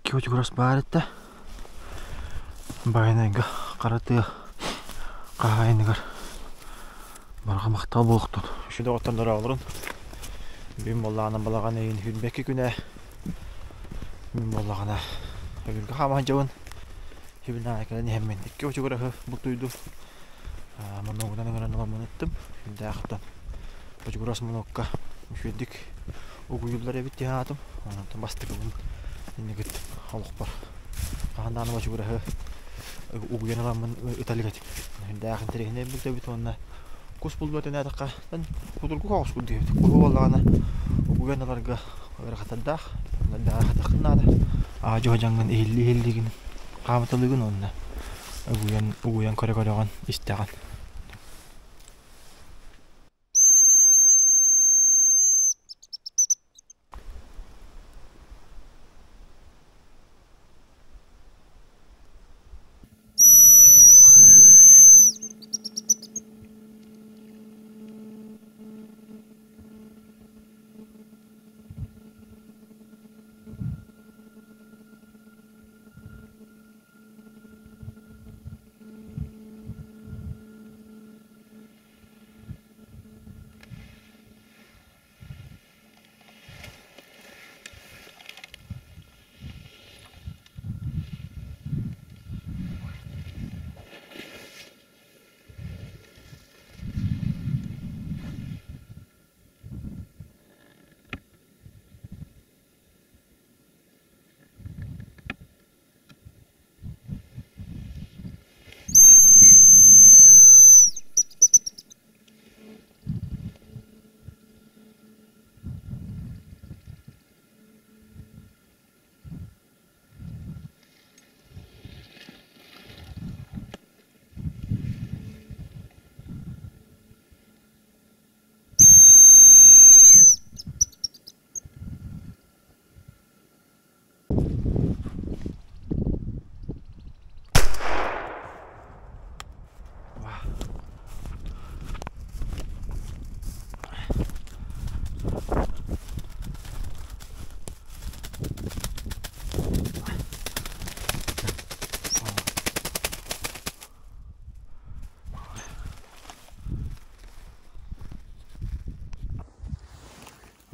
Киочу грас барытта. Байнайга караты кахайныгар. Барга мактал болуктун. Шуда отандыр алырын. Бим боллагана балагана ин хүнбекке күнә. Бим боллагана өгүргө хаман жабын. Хибина акалан хеммен. Киочу грахы бутуйду. Моногдан гранала монеттим. Шунда ахтан. Киочу грас монокка. Шүдик угуйлар эбит яатым. Онтон бастыгым. Инегит холох бар. Кахандан киочу грахы угуяналамын италигат. Шунда ахын терехне бит бит онна. Кус булбат эне атакка. Тан худургу хагыс кудди. Кул боллагана угуяналарга рахатадах. Нада хатакнада. Жожаңын элли-эллигин камытылыгын онна. Угуян көрөгөрөгөн истеган.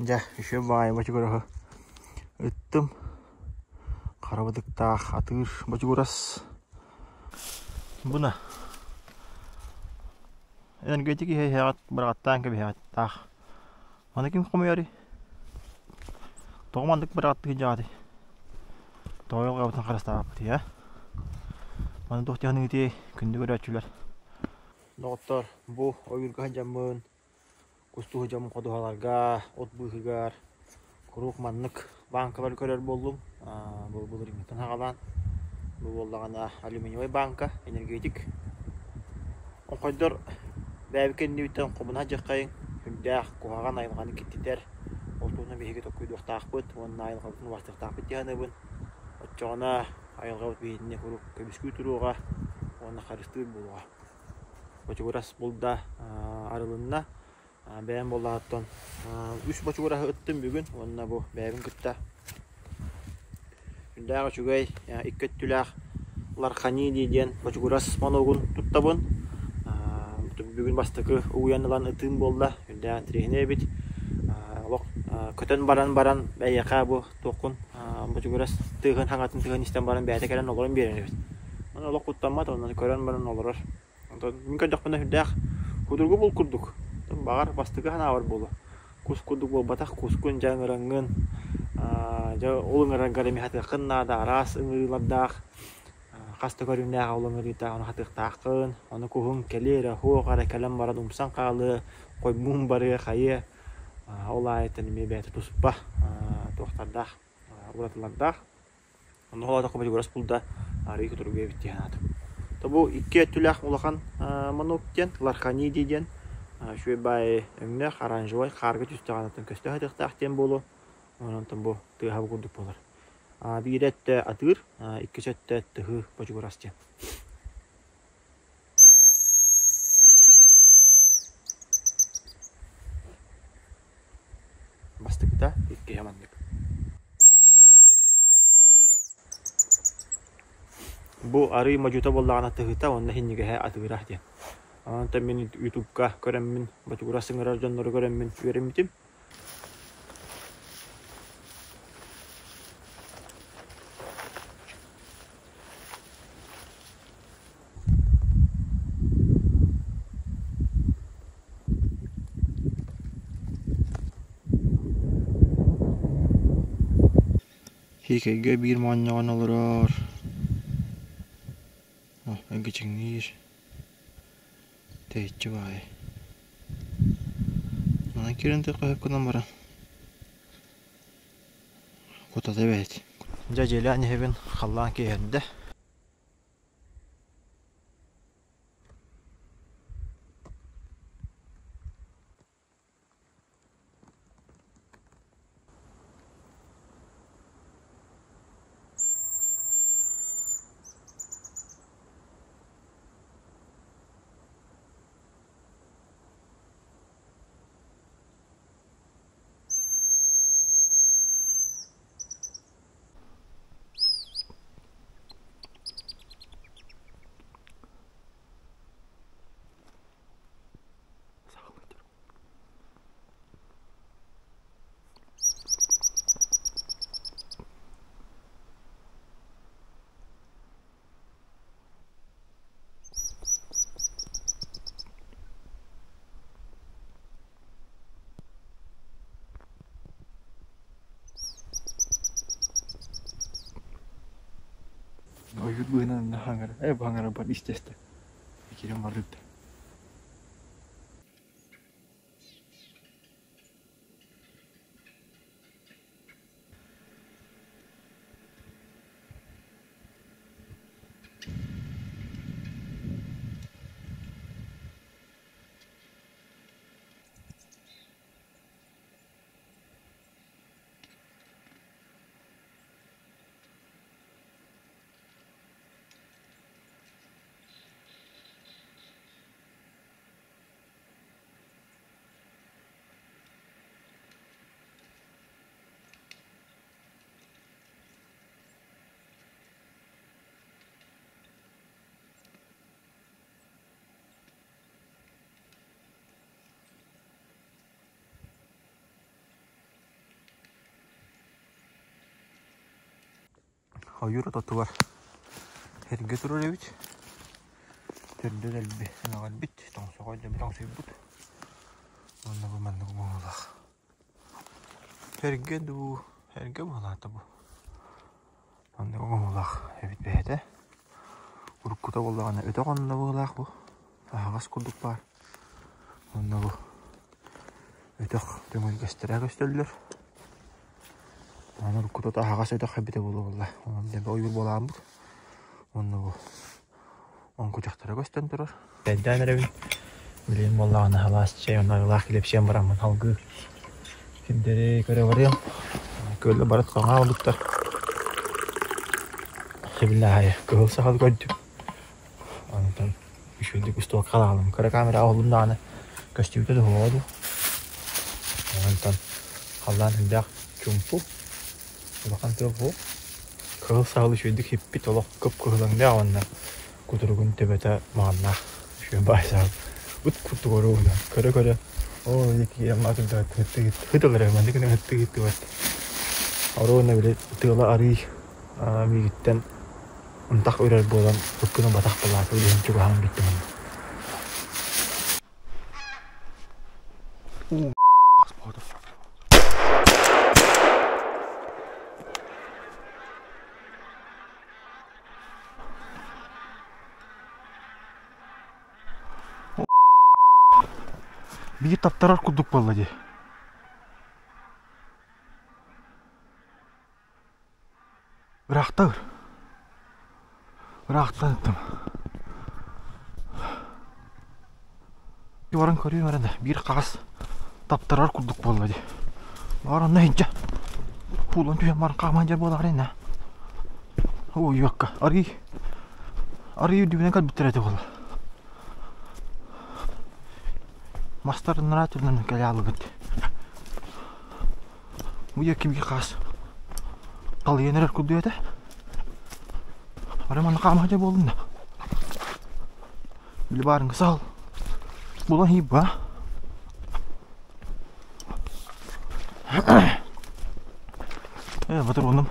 Ja, еще бай бачугорах. Ыттым. Карабыдыктах атыр бачугорас. Буна. Энергетики хеят бараттан кебе тах. Аны ким комуяри? Тогмандык баратты жаады. Тойлга бутан карастап тия. Аны тохтяны ити күндү көрөчүлөр. Доктор, бу ойгурга жаммын. Кусту жам кодуаларга, от буйгар, курук маннык банкалар көрөр болдум. Бул рингтен хагалан. Бул боллагана алюминиевый банка, энергетик. Окойдор бәбикен ньютон кубуна жаккайын. Күндәк кугаган айылганы киттер. Олтуна биһиге токуйдук таакпыт, онна айылгатын вастык таакпыт дигәнебин. Отчона айылга бейинне курук көбүскү туруга, онна харыстыр булга. Бачугурас булда арылынна бәйін болла аттан. Үш бачугура ыттым бүгін, онна бу бәйін күтті. Үндәғы чүгей, иккет түләқ лархани дейден бачугурас маногын тұттабын. Бүгін бастықы уянылан ыттым болда, үндәғы трехіне бит. Көтен баран бәйіқа бұ тоқын бачугурас тұғын, хаңатын тұғын істен баран бәйті кәрін оларын берін бит. Оны олық құттамат, оннан көрін баран оларар. Мүмкін жақпында үндәғы құдырғы бұл күрдік. Багар бастыгы хана бар болу. Кускудук бол батак кускун жаңыраңын. Олыңыран гарами хатыкын нада арас ыңырылардақ. Қасты көріннәғ олыңырыта оны хатықтақын. Оны кухын келері хоғары кәлем барад умсан қалы. Қой мұн бары қайы. Ола айтын мебеті тұспа. Тоқтардақ. Ұратылардақ. Оны олада қобады көріс бұлда. Арығы тұруге бітті ханады. Бұл ике түләқ ұлақан моноктен. Лархани дейден. Шуй бай өңне харанжуай харгы түстәганатын көстө хатыктактен болу. Онтон бу тыга курдук болар. Биретте атыр, иккечетте тыгы бочугурасты. Бастыкта икке ямандык. bu arı majuta bollağına tıhıta onunla hinnigehe atığırah diyen. Anta men YouTube'ka göremmin, batugura sınırar canları göremmin, veremitim. Hikayge bir manyagan olur. Ben geçenir. Teyitçi vay. Ana kirente koyup kudan baran. Kota da evet. Caceli anne hevin hallan keyende. Oyun buenan hangar, hangar buat isteste. Pikiran marut. Hayır tatlı var. Her götürür evet. Terde delbi, nagal bit. Tansu koyda bir tansu but. Manna bu Allah. Her gödu, her gödu Allah tabu. Manna bu Allah. Evet beyde. Urukkuta bollağına öte konunda bu Allah bu. Ağaz kulduk var. Manna bu. Öte demir gösterirler. Ana urukkuta da ağaz öte habite bulu valla. Onun dembe oyur bolan bu. Manna bu. On kucaktara gösten durur. Benden evin. Bileyim bollağına halas şey onlar Allah kilepşen baramın halgı. Kimdere göre varıyorum. Kölle barat kağa olduk da. Billahi kılsa hal gördüm. Anladım. Şöyle üstü kalalım. Kara kamera oğlumda ana gösterdi de oldu. Anladım. Allah'ın hındak çumpu. Bakın bu. Kılsa hal şöyle hep bir tolak kıp kırılan ne anla. Kuturugun tebete manla. Şöyle başlar. Ut kuturuğu kara kara. O iki yamatın da hıdılar hemen de kene hıttı gitti var. Arona bile tığla arı mi gitten. Entah udah bolan hukum batak pelaku dia juga hang gitu. Bir taptarar kuduk vallahi. Bıraktır. Bıraktım. Yuvarın körüyor arada. Bir kas taptarar kuduk vallahi. Var ne hinca. Pulan tuh mar kamanjar bolar ne. Oh yok. Arı dibine kal bitiredi vallahi. Master naraturdan kalalı gitti. Bu ya kim kas. Kalian neler kudu ya? Араманы қамады болында. Білі барыңғы сал. Бұлан хиба. Батыр оным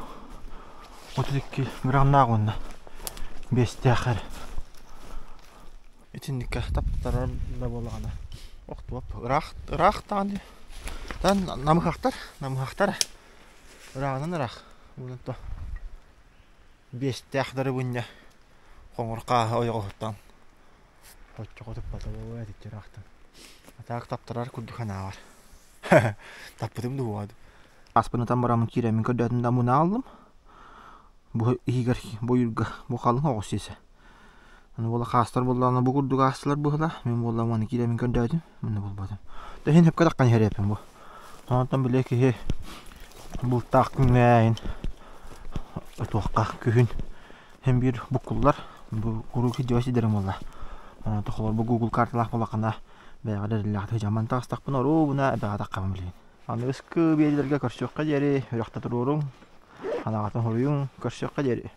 32 грамнақ онда. 5 тәқір. Етіндікке таптарар да болағана. Оқты бап. Ырақ тағанды. Тан намықақтар. Ырағынан ырақ. Бұлынты 5 тәқдары бұнда. Қоңырқа ойға құттан. Хотчы құтып бата болу әдетті ырақтан. Атақ таптарар күрдіхана бар. Таппыдым дуады. Аспыны тамбарамын керемін көрдәтін дамуына алдым. Бұл егер бойырға бұқалың оғыз сесі. Бола қастар болағына бұл күрді қастылар бұғыла. Мен бола маны керемін көрдәтім. Мұны болбадым. Дәхен хеп қадаққан херепім бұл. Сонаттан біле ке бұл таққын әйін. Өтуаққа күйін. Hem bir bukullar. Bu kuru video siderim valla. Toxolor bu Google kartalaq bolaqana. Бәғада ділләғді жаман тағыстақ бұна ұру бұна бәғада қамын білейін. Аны өскі бейдерге көршіққа дәрі, үріқта тұрурың, анағатын ұрыйың көршіққа дәрі.